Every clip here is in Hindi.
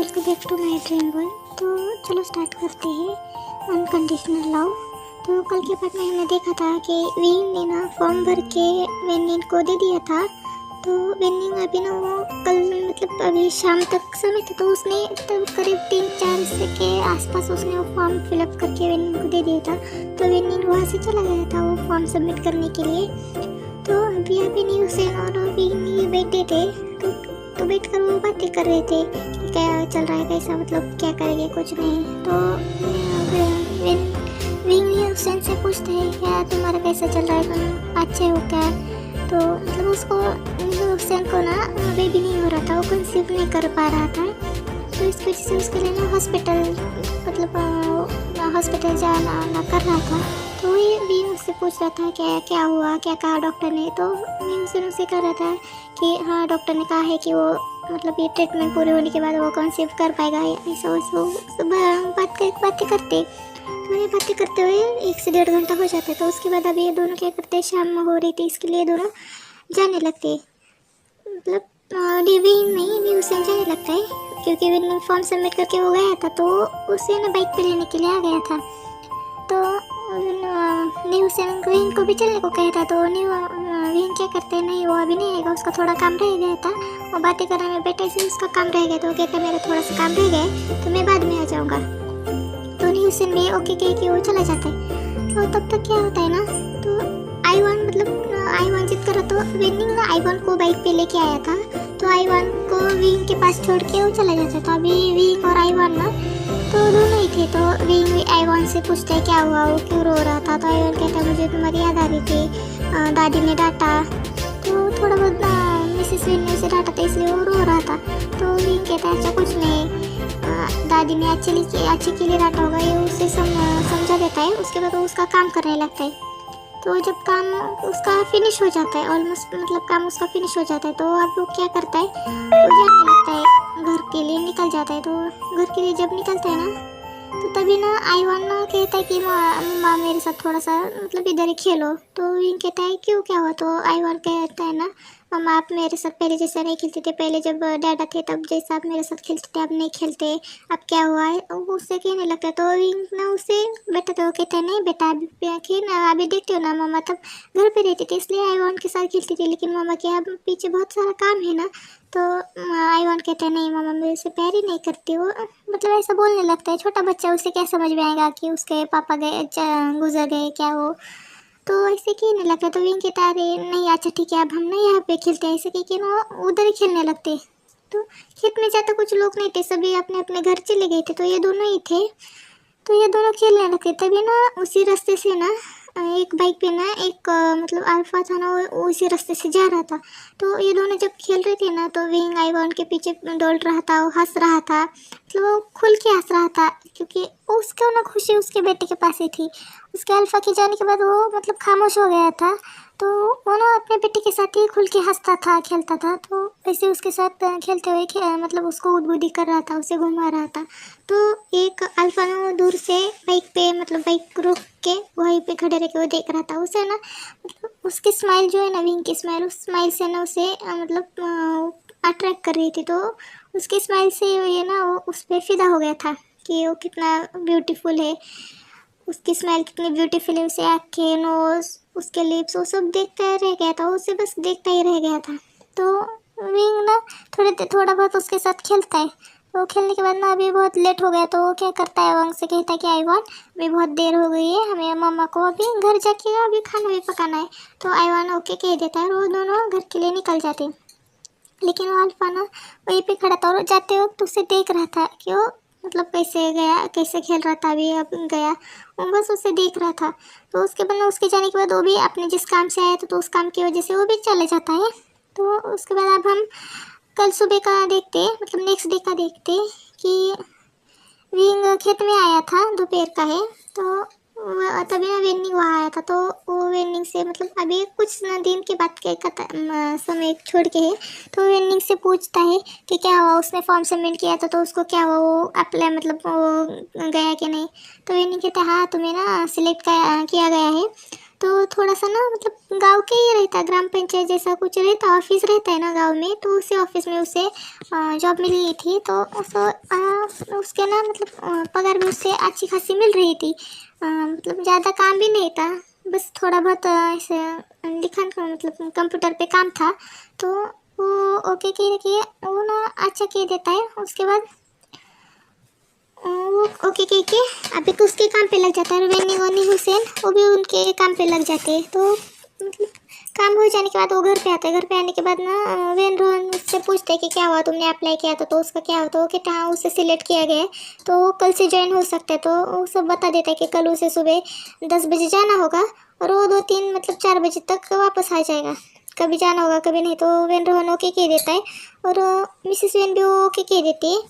Welcome back to my dream world. तो चलो स्टार्ट करते हैं अनकंडीशनल लव। तो कल के पार्ट में हमने देखा था कि विन ने ना फॉर्म भर के वेनिन को दे दिया था। तो वेनिन अभी ना वो कल मतलब अभी शाम तक समय था, तो उसने तब करीब 3-4 से के आसपास उसने वो फॉर्म फिलअप करके वेनिन को दे दिया था। तो वेनिन वहाँ से चला गया था वो फॉर्म सबमिट करने के लिए। तो अभी न्यू सेन और विन बैठे थे, तो बैठ कर वो बातें कर रहे थे कि क्या चल रहा है, कैसा मतलब क्या करेंगे, कुछ नहीं। तो विंग न्यूसेन से पूछते हैं क्या तुम्हारा कैसा चल रहा है, तुम अच्छे हो क्या। तो मतलब उसको न्यूसेन को ना बेबी नहीं हो रहा था, वो कंसीव नहीं कर पा रहा था। तो इस वजह से उसके लिए ना हॉस्पिटल जाना कर रहा था। तो भी उससे पूछ रहा था क्या क्या हुआ, क्या कहा डॉक्टर ने। तो न्यूसेन उसे कह रहा था कि हाँ डॉक्टर ने कहा है कि वो मतलब ये ट्रीटमेंट पूरे होने के बाद वो कंसीव कर पाएगा। ऐसा वैसा बातें करते। तो ये बातें करते हुए 1 से 1.5 घंटा हो जाता है। तो उसके बाद अभी ये दोनों क्या करते हैं, शाम हो रही थी इसके लिए दोनों जाने लगते, मतलब विन नहीं न्यूसेन जाने लगता है, क्योंकि विन फॉर्म सबमिट करके वो गया था। तो उसे ना बाइक पे लेने के लिए आ गया था। तो न्यूसेन विन को भी चलने को कहा था। तो विन क्या करते हैं, नहीं वो अभी नहीं आएगा, उसका थोड़ा काम रह गया था, वो बातें करने में बैठे से उसका काम रह गया। तो वो कहता मेरा थोड़ा सा काम रह गया है, तो मैं बाद में आ जाऊँगा। तो न्यूसेन भी ओके कह के वो चला जाता है। तो तब तक क्या होता है ना, तो आईवान जिद करा। तो विनिंग ना आईवान को बाइक पे लेके आया था। तो आईवान को विंग के पास छोड़ के वो चला जाता। तो अभी विंग और आईवान ना तो दोनों ही थे। तो विंग आईवान से पूछता है क्या हुआ, वो क्यों रो रहा था। तो आईवान कहता है मुझे तुम्हारी याद आ रही थी, दादी ने डांटा। तो थोड़ा बहुत मिसेस विन ने उसे डांटा था इसलिए वो रो रहा था। तो विंग कहता है अच्छा कुछ नहीं, दादी ने अच्छे के लिए डांटा होगा, ये उसे समझा देता है। उसके बाद वो उसका काम करने लगता है। तो जब काम उसका फिनिश हो जाता है, ऑलमोस्ट मतलब काम उसका फिनिश हो जाता है, तो अब वो क्या करता है, वो जाने लगता है घर के लिए, निकल जाता है। तो घर के लिए जब निकलता है ना, तो तभी ना आईवान ना कहता है कि माँ मेरे साथ थोड़ा सा मतलब इधर ही खेलो। तो विंग कहता है क्यों क्या हुआ। तो आईवान कहता है ना मम्मा आप मेरे साथ पहले जैसा नहीं खेलते थे, पहले जब डैडा थे तब जैसा आप मेरे साथ खेलते थे अब नहीं खेलते, अब क्या हुआ है। वो उससे कहने लगता है। तो विंग ना उसे बेटा, तो कहता है नहीं बेटा अभी खेल, अभी देखते हो ना मम्मा तब घर पे रहती थी इसलिए आईवान के साथ खेलती थी, लेकिन मम्मा के अब पीछे बहुत सारा काम है ना। तो आईवान कहता है नहीं मम्मा मेरे से प्यार ही नहीं करती वो, मतलब ऐसा बोलने लगता है। छोटा बच्चा उसे क्या समझ में आएगा कि उसके पापा गुजर गए क्या वो। तो ऐसे कहने लगता है। तो विंग कहता है अरे नहीं अच्छा ठीक है अब हम ना यहाँ पे खेलते हैं, ऐसे कह के वो उधर ही खेलने लगते। तो खेत में जाते कुछ लोग नहीं थे, सभी अपने अपने घर चले गए थे। तो ये दोनों ही थे। तो ये दोनों खेलने लगे। तभी ना उसी रास्ते से ना एक बाइक पे ना एक मतलब अल्फा था ना, वो उसी रास्ते से जा रहा था। तो ये दोनों जब खेल रहे थे ना, तो विंग आईवान के पीछे दौड़ रहा था, वो हंस रहा था, मतलब वो खुल के हंस रहा था, क्योंकि उसको ना खुशी उसके बेटे के पास ही थी। उसके अल्फा के जाने के बाद वो मतलब खामोश हो गया था। तो वो ना अपने बेटे के साथ ही खुल के हंसता था, खेलता था। तो ऐसे उसके साथ खेलते हुए मतलब उसको उद्बुद्धी कर रहा था, उसे घुमा रहा था। तो एक अल्फा ना दूर से बाइक पे मतलब बाइक रोक के वहीं पे खड़े रह के वो देख रहा था। उसे ना मतलब उसकी स्माइल जो है ना, विंग की स्माइल, उस स्माइल से ना उसे मतलब अट्रैक्ट कर रही थी। तो उसकी स्माइल से ये ना वो उस पर फिदा हो गया था कि वो कितना ब्यूटीफुल है, उसकी स्माइल कितनी ब्यूटीफुल है। उसे आँखें, नोज, उसके लिप्स, वो सब देखता रह गया था, उसे बस देखता ही रह गया था। तो विंग ना थोड़ा बहुत उसके साथ खेलता है। तो खेलने के बाद ना अभी बहुत लेट हो गया। तो वो क्या करता है, वांग से कहता है कि आईवान अभी बहुत देर हो गई है, हमें मम्मा को अभी घर जाके अभी खाना भी पकाना है। तो आईवान ओके कह देता है और वो दोनों घर के लिए निकल जाते हैं। लेकिन वो अल्फा ना वहीं पे खड़ा था और जाते वक्त उसे देख रहा था कि वो मतलब कैसे गया, कैसे खेल रहा था, अभी अब गया, वो बस उसे देख रहा था। तो उसके बाद उसके जाने के बाद वो भी अपने जिस काम से आया था, तो उस काम की वजह से वो भी चले जाता है। तो उसके बाद अब हम कल सुबह का देखते हैं, मतलब नेक्स्ट डे का देखते हैं कि विंग खेत में आया था, दोपहर का है। तो तभी ना वेनिंग वहाँ आया था। तो वो वेनिंग से मतलब अभी कुछ ना दिन के बाद के समय छोड़ के है। तो वेनिंग से पूछता है कि क्या हुआ, उसने फॉर्म सबमिट किया था तो उसको क्या हुआ, वो अप्लाई मतलब वो गया कि नहीं। तो वेनिंग कहता है हाँ तुम्हें ना सिलेक्ट किया गया है। तो थोड़ा सा ना मतलब गांव के ही रहता, ग्राम पंचायत जैसा कुछ रहता, ऑफिस रहता है ना गांव में, तो उसी ऑफिस में उसे जॉब मिली थी। तो उसके ना मतलब पगार भी उससे अच्छी खासी मिल रही थी। मतलब ज़्यादा काम भी नहीं था, बस थोड़ा बहुत ऐसे लिखन का मतलब कंप्यूटर पे काम था। तो वो ओके के वो ना अच्छा कह देता है। उसके बाद वो ओके के अभी तो उसके काम पे लग जाता है, और वेनी वनी हुसैन वो भी उनके काम पे लग जाते हैं। तो मतलब काम हो जाने के बाद वो घर पे आता है। घर पे आने के बाद ना वेन रोहन उससे पूछते हैं कि क्या हुआ, तुमने अप्लाई किया था तो उसका क्या हुआ। तो वो कहता हाँ उसे सिलेक्ट किया गया है, तो वो कल से ज्वाइन हो सकता है। तो वो सब बता देता है कि कल उसे सुबह 10 बजे जाना होगा, और वो 2-3 मतलब 4 बजे तक वापस आ जाएगा। कभी जाना होगा कभी नहीं। तो वेन रोहन ओके कह देता है, और मिसेस वेन भी वो ओके कह देती है।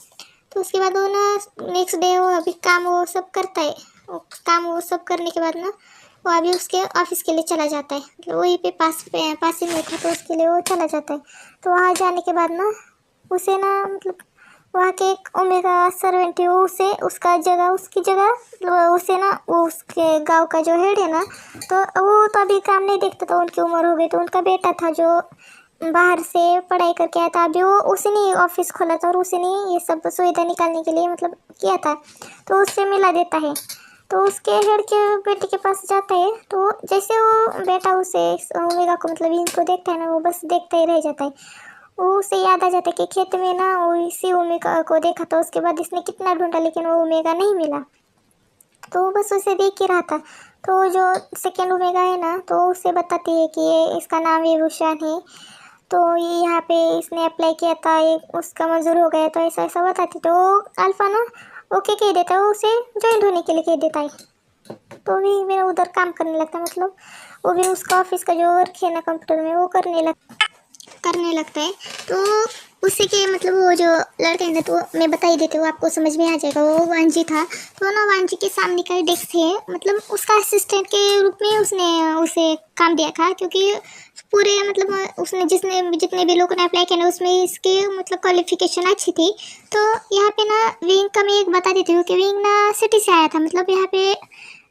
तो उसके बाद वो ना नेक्स्ट डे वो अभी काम वो सब करता है। वो काम वो सब करने के बाद ना वो अभी उसके ऑफिस के लिए चला जाता है, मतलब वहीं पे पास ही में था, तो उसके लिए वो चला जाता है। तो वहाँ जाने के बाद ना उसे ना मतलब वहाँ के एक ओमेगा सर्वेंट है, वो उसे उसकी जगह मतलब उसे ना वो उसके गांव का जो हेड है ना, तो वो तो अभी काम नहीं देखता था, उनकी उम्र हो गई। तो उनका बेटा था जो बाहर से पढ़ाई करके आया था, अभी वो उसी ने ऑफिस खोला था, और उसी ने ये सब सुविधा निकालने के लिए मतलब किया था। तो उससे मिला देता है। तो उसके हेड के बेटे के पास जाता है। तो जैसे वो बेटा उसे ओमेगा को मतलब इनको देखता है ना, वो बस देखता ही रह जाता है। वो उसे याद आ जाता है कि खेत में ना वो इसी ओमेगा को देखा था। उसके बाद इसने कितना ढूंढा लेकिन वो ओमेगा नहीं मिला, तो वो बस उसे देख ही रहा था। तो जो सेकेंड ओमेगा है ना, तो उसे बताती है कि ये इसका नाम विभूषण है, तो ये यहाँ पे इसने अप्लाई किया था, ये उसका मंजूर हो गया, तो ऐसा ऐसा बताती। तो अल्फा ना ओके कह देता है, वो उसे ज्वाइन होने के लिए कह देता है। तो भी मेरा उधर काम करने लगता है, मतलब वो भी उसका ऑफिस का जो वर्क है ना कंप्यूटर में वो करने लगता है। तो उससे के मतलब वो जो लड़का है ना, तो मैं बता ही देती हूँ, आपको समझ में आ जाएगा। वो वांजी था। तो ना वांजी के सामने का डेस्क है, मतलब उसका असिस्टेंट के रूप में उसने उसे काम दिया था, क्योंकि पूरे मतलब उसने जितने भी लोगों ने अप्लाई किया ना, उसमें इसके मतलब क्वालिफिकेशन अच्छी थी। तो यहाँ पे ना विंग का मैं एक बता देती हूँ कि विंग ना सिटी से आया था, मतलब यहाँ पे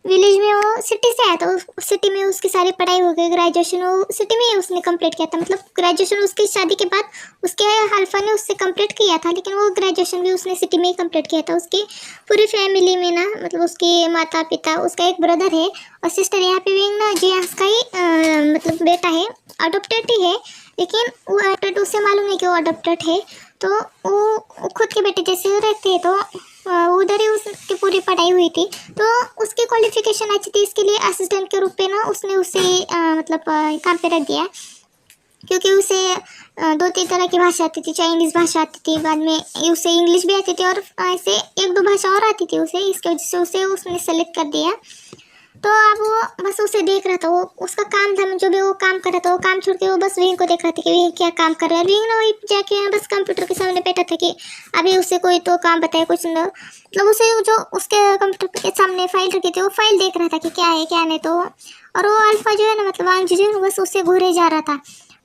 विलेज में वो सिटी से आया था। सिटी में उसकी सारी पढ़ाई हो गई, ग्रेजुएशन वो सिटी में ही उसने कंप्लीट किया था। मतलब ग्रेजुएशन उसकी शादी के बाद उसके हल्फा ने उससे कंप्लीट किया था, लेकिन वो ग्रेजुएशन भी उसने सिटी में ही कंप्लीट किया था। उसकी पूरी फैमिली में ना मतलब उसके माता पिता, उसका एक ब्रदर है और सिस्टर। यहाँ पे विंग ना जेम्स का ही मतलब बेटा है, अडोप्टेड ही है, लेकिन वो अडोप्टेड उसे मालूम नहीं कि वो अडोप्टेड है। तो वो खुद के बेटे जैसे रहते हैं। तो उधर ही उसकी पूरी पढ़ाई हुई थी, तो उसकी क्वालिफिकेशन अच्छी थी। इसके लिए असिस्टेंट के रूप में ना उसने उसे मतलब काम पे रख दिया, क्योंकि उसे 2-3 तरह की भाषा आती थी। चाइनीज़ भाषा आती थी, बाद में उसे इंग्लिश भी आती थी, और ऐसे 1-2 भाषा और आती थी उसे। इसकी वजह से उसे उसने सेलेक्ट कर दिया। तो अब वो बस उसे देख रहा था, वो उसका काम था, जो भी वो काम कर रहा था वो काम छोड़ के वो बस विंग को देख रहा था कि विंग क्या काम कर रहा है। विंग ना वही जाके बस कंप्यूटर के सामने बैठा था कि अभी उसे कोई तो काम बताए कुछ ना, मतलब उसे जो उसके कंप्यूटर के सामने फाइल रखी थी वो फाइल देख रहा था कि क्या है क्या नहीं। तो और वो अल्फा जो है ना मतलब वांग जो है ना बस उसे घूरे जा रहा था।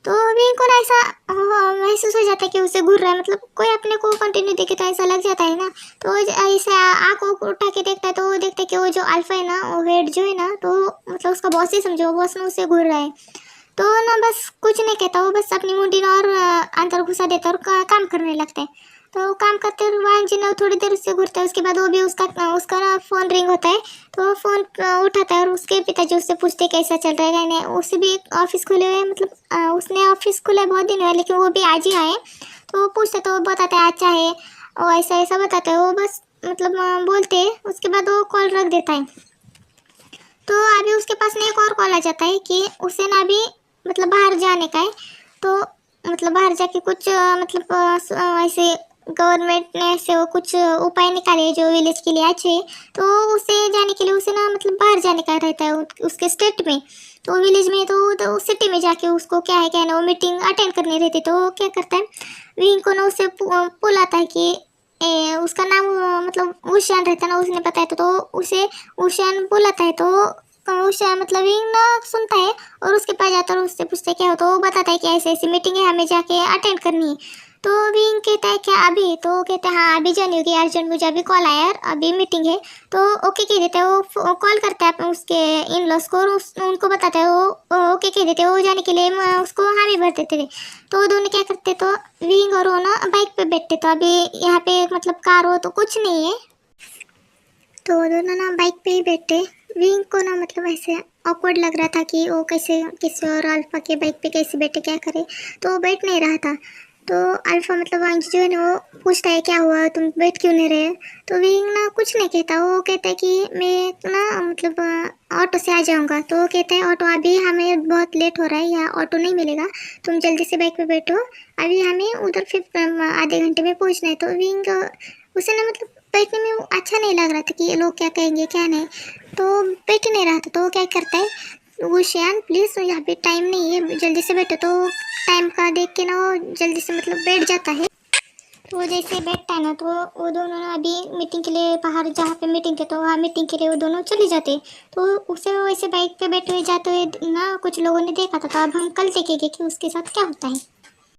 तो विंग को ना ऐसा महसूस हो जाता है कि उसे घूर रहा है, मतलब कोई अपने को कंटिन्यू देखे तो ऐसा लग जाता है ना। तो ऐसे आँख उठा के देखता है, तो वो देखता है कि वो जो अल्फा है ना, वो हेड जो है ना, तो मतलब उसका बॉस ही समझो, बॉस ने उसे घूर रहा है। तो ना बस कुछ नहीं कहता, वो बस अपनी मुंडी ना और अंदर घुसा देता है और काम करने लगता है। तो काम करते हुए वांग जी ने थोड़ी देर उससे घूरता है। उसके बाद वो भी उसका ना फ़ोन रिंग होता है, तो वो फ़ोन उठाता है, और उसके पिताजी उससे पूछते कैसा चल रहा है क्या नहीं। उसे भी एक ऑफिस खोले हुए हैं, मतलब उसने ऑफिस खोला है बहुत दिन हुआ, लेकिन वो भी आज ही आए। तो वो पूछते तो वो बताते हैं अच्छा है, और ऐसा ऐसा बताते हैं वो बस मतलब बोलते हैं। उसके बाद वो कॉल रख देता है। तो अभी उसके पास में एक और कॉल आ जाता है कि उसे ना अभी मतलब बाहर जाने का है। तो मतलब बाहर जाके कुछ मतलब ऐसे गवर्नमेंट ने ऐसे वो कुछ उपाय निकाले हैं जो विलेज के लिए अच्छे हैं। तो उसे जाने के लिए उसे ना मतलब बाहर जाने का रहता है उसके स्टेट में। तो विलेज में तो सिटी में जाके उसको क्या है क्या नहीं वो मीटिंग अटेंड करनी रहती है। तो वो क्या करता है, विंग को ना उसे बुलाता है कि उसका नाम मतलब उषान रहता है ना, उसने बताया तो उसे उषान बुलाता है। तो उषान मतलब विंग ना सुनता है और उसके पास जाता है और उससे पूछता है क्या हो। तो वो बताता है कि ऐसे ऐसी मीटिंग है, हमें जाके अटेंड करनी है। तो विंग कहता है क्या अभी, तो कहते हैं हाँ अभी जानी होगी अर्जेंट, मुझे अभी कॉल आया यार, अभी मीटिंग है। तो ओके कह देते हैं, वो कॉल करता है अपने उसके इन लॉस को, और उनको बताता है, वो ओके कह देते हैं, वो जाने के लिए उसको हामी भर देते थे। तो वो दोनों क्या करते, तो विंग और वो ना बाइक पे बैठते, तो अभी यहाँ पे मतलब कार हो तो कुछ नहीं है, तो वो दोनों ना बाइक पे ही बैठे। विंग को ना मतलब ऐसे ऑकवर्ड लग रहा था कि वो कैसे किसी और अल्फा के बाइक पे कैसे बैठे, क्या करे, तो वो बैठ नहीं रहा था। तो अल्फा मतलब अंश जो है ना वो पूछता है क्या हुआ, तुम बैठ क्यों नहीं रहे। तो विंग ना कुछ नहीं कहता, वो कहता है कि मैं ना मतलब ऑटो से आ जाऊंगा। तो वो कहता है ऑटो अभी हमें बहुत लेट हो रहा है, यहाँ ऑटो नहीं मिलेगा, तुम जल्दी से बाइक पे बैठो, अभी हमें उधर फिर आधे घंटे में पहुँचना है। तो विंग उसे ना मतलब बैठने में अच्छा नहीं लग रहा था कि ये लोग क्या कहेंगे क्या नहीं, तो बैठ नहीं रहा था। तो वो क्या करता है, वो श्यान प्लीज़ यहाँ पे टाइम नहीं है, जल्दी से बैठो। तो टाइम का देख के ना वो जल्दी से मतलब बैठ जाता है। तो वो जैसे बैठता है ना, तो वो दोनों ना अभी मीटिंग के लिए बाहर, जहाँ पे मीटिंग है तो वहाँ मीटिंग के लिए वो दोनों चले जाते। तो उसे वो ऐसे बाइक पे बैठे हुए जाते हुए ना कुछ लोगों ने देखा था, तो अब हम कल देखेंगे कि उसके साथ क्या होता है।